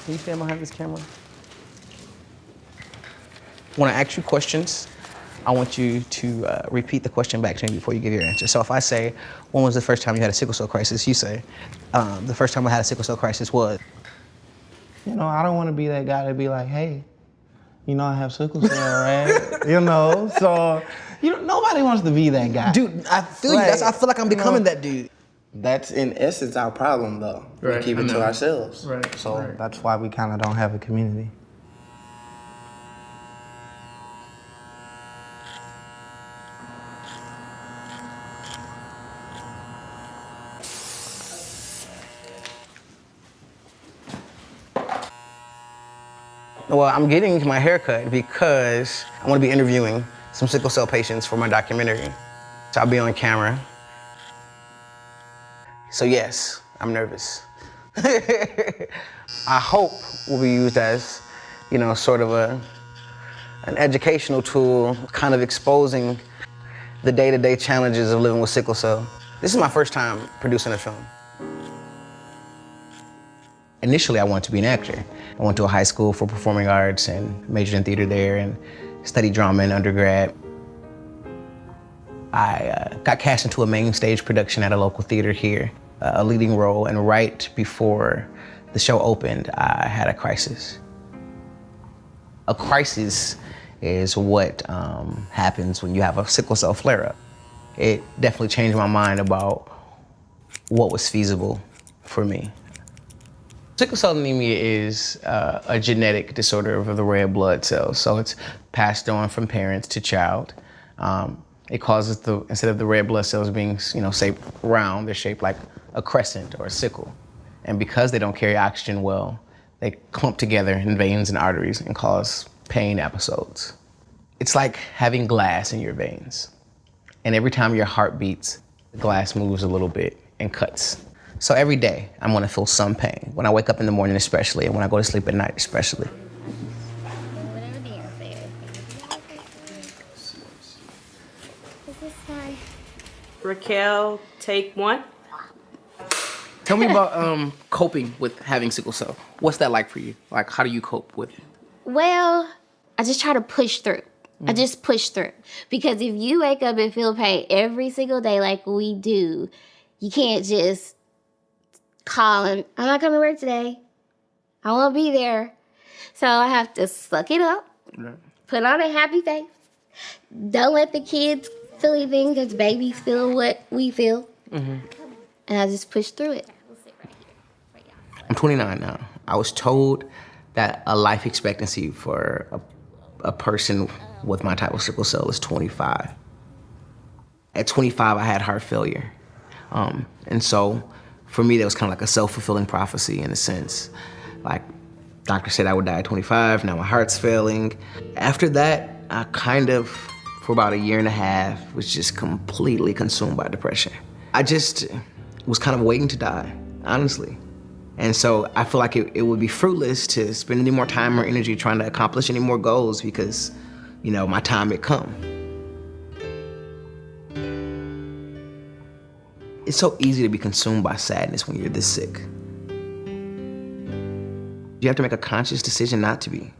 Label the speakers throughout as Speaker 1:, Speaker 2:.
Speaker 1: Can you stand behind this camera? When I ask you questions, I want you to repeat the question back to me before you give your answer. So if I say, when was the first time you had a sickle cell crisis? You say, the first time I had a sickle cell crisis was.
Speaker 2: You know, I don't want to be that guy to be like, hey, you know, I have sickle cell, right? You know, so, you know, nobody wants to be that guy.
Speaker 1: Dude, I feel you. I feel like I'm becoming that dude.
Speaker 2: That's in essence our problem, though.
Speaker 1: Right,
Speaker 2: we keep it to ourselves.
Speaker 1: Right.
Speaker 2: So that's why we kind of don't have a community.
Speaker 1: Well, I'm getting my haircut because I want to be interviewing some sickle cell patients for my documentary. So I'll be on camera. So yes, I'm nervous. I hope will be used as, you know, sort of an educational tool, kind of exposing the day-to-day challenges of living with sickle cell. This is my first time producing a film. Initially, I wanted to be an actor. I went to a high school for performing arts and majored in theater there and studied drama in undergrad. I got cast into a main stage production at a local theater here, a leading role, and right before the show opened, I had a crisis. A crisis is what happens when you have a sickle cell flare-up. It definitely changed my mind about what was feasible for me. Sickle cell anemia is a genetic disorder of the red blood cells, so it's passed on from parents to child. It causes instead of the red blood cells being, you know, shaped round, they're shaped like a crescent or a sickle. And because they don't carry oxygen well, they clump together in veins and arteries and cause pain episodes. It's like having glass in your veins. And every time your heart beats, the glass moves a little bit and cuts. So every day, I'm gonna feel some pain. When I wake up in the morning especially, and when I go to sleep at night especially.
Speaker 3: Raquel, take one.
Speaker 1: Tell me about coping with having sickle cell. What's that like for you? Like, how do you cope with it?
Speaker 4: Well, I just try to push through. I just push through. Because if you wake up and feel pain every single day like we do, you can't just call and, I'm not coming to work today. I won't be there. So I have to suck it up, put on a happy face. Don't let the kids feel anything because babies feel what we feel. And I just push through it.
Speaker 1: I'm 29 now. I was told that a life expectancy for a person with my type of sickle cell is 25. At 25, I had heart failure. And so for me, that was kind of like a self-fulfilling prophecy in a sense. Like, doctor said I would die at 25, now my heart's failing. After that, I kind of, for about a year and a half, was just completely consumed by depression. I just was kind of waiting to die, honestly. And so I feel like it would be fruitless to spend any more time or energy trying to accomplish any more goals because, you know, my time had come. It's so easy to be consumed by sadness when you're this sick. You have to make a conscious decision not to be.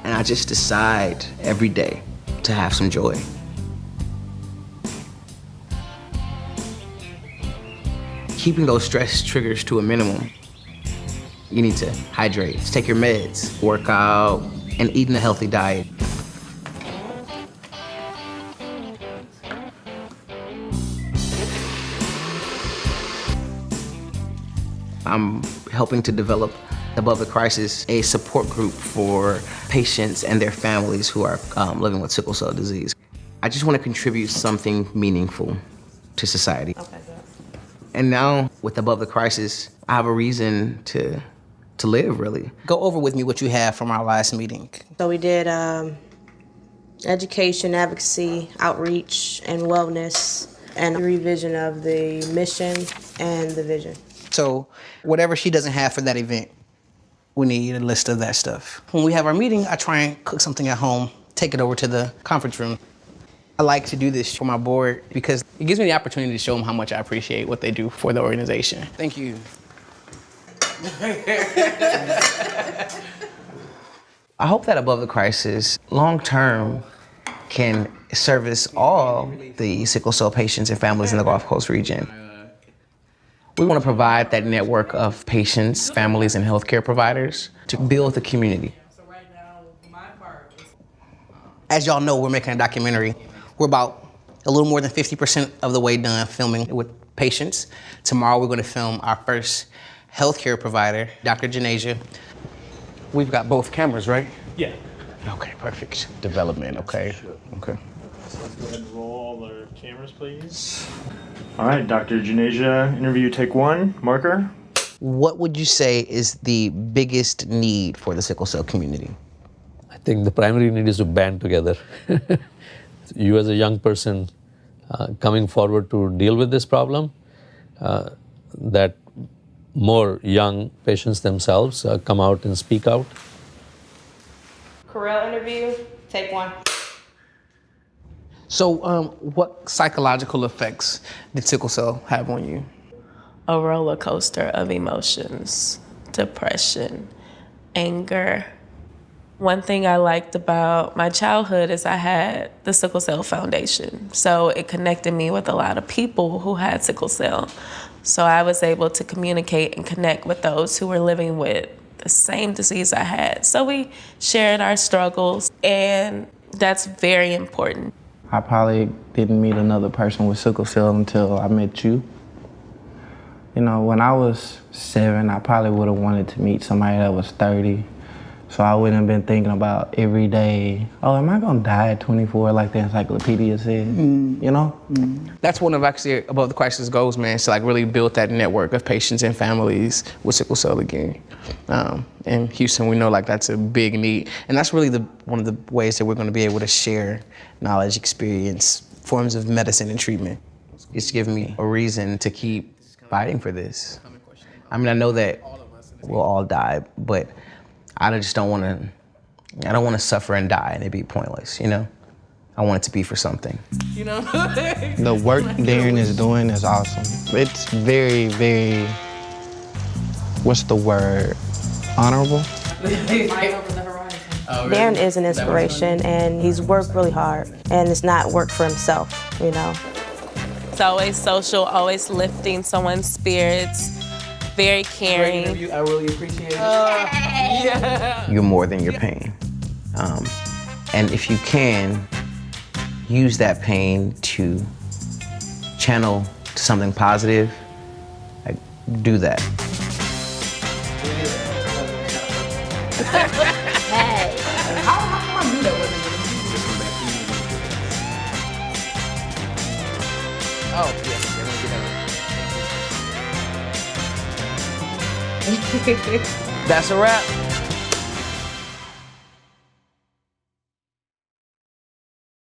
Speaker 1: And I just decide every day to have some joy. Keeping those stress triggers to a minimum. You need to hydrate, take your meds, work out, and eating a healthy diet. I'm helping to develop Above the Crisis, a support group for patients and their families who are living with sickle cell disease. I just want to contribute something meaningful to society. Okay. And now, with Above the Crisis, I have a reason to live, really. Go over with me what you have from our last meeting.
Speaker 3: So we did education, advocacy, outreach, and wellness, and a revision of the mission and the vision.
Speaker 1: So whatever she doesn't have for that event, we need a list of that stuff. When we have our meeting, I try and cook something at home, take it over to the conference room. I like to do this for my board because it gives me the opportunity to show them how much I appreciate what they do for the organization. Thank you. I hope that Above the Crisis, long term, can service all the sickle cell patients and families in the Gulf Coast region. We want to provide that network of patients, families, and healthcare providers to build the community. As y'all know, we're making a documentary. We're about a little more than 50% of the way done filming with patients. Tomorrow we're going to film our first healthcare provider, Dr. Janasia. We've got both cameras, right?
Speaker 5: Yeah.
Speaker 1: Okay, perfect. Development, okay.
Speaker 5: Sure.
Speaker 1: Okay.
Speaker 5: So let's go ahead and roll all our cameras, please. All right, Dr. Janasia, interview take one, marker.
Speaker 1: What would you say is the biggest need for the sickle cell community?
Speaker 6: I think the primary need is to band together. You as a young person coming forward to deal with this problem, that more young patients themselves come out and speak out.
Speaker 3: Corel interview, take one.
Speaker 1: So what psychological effects did sickle cell have on you?
Speaker 7: A roller coaster of emotions, depression, anger. One thing I liked about my childhood is I had the Sickle Cell Foundation. So it connected me with a lot of people who had sickle cell. So I was able to communicate and connect with those who were living with the same disease I had. So we shared our struggles, and that's very important.
Speaker 2: I probably didn't meet another person with sickle cell until I met you. You know, when I was 7, I probably would have wanted to meet somebody that was 30. So I wouldn't have been thinking about every day, oh, am I gonna die at 24 like the encyclopedia said, you know?
Speaker 1: That's one of actually Above the Crisis goals, man, is to like really build that network of patients and families with sickle cell again. In Houston, we know like that's a big need. And that's really one of the ways that we're gonna be able to share knowledge, experience, forms of medicine and treatment. It's given me a reason to keep fighting for this. I mean, I know that we'll all die, but I just don't want to suffer and die and it be pointless, you know? I want it to be for something. You know?
Speaker 2: The work Darren is doing is awesome. It's very, very, what's the word? Honorable?
Speaker 3: Darren is an inspiration, and he's worked really hard, and it's not work for himself, you know?
Speaker 7: It's always social, always lifting someone's spirits, very caring.
Speaker 1: I really appreciate it. You're more than your pain. And if you can, use that pain to channel to something positive, like, do that.
Speaker 4: Hey.
Speaker 1: Oh, yeah. That's a wrap.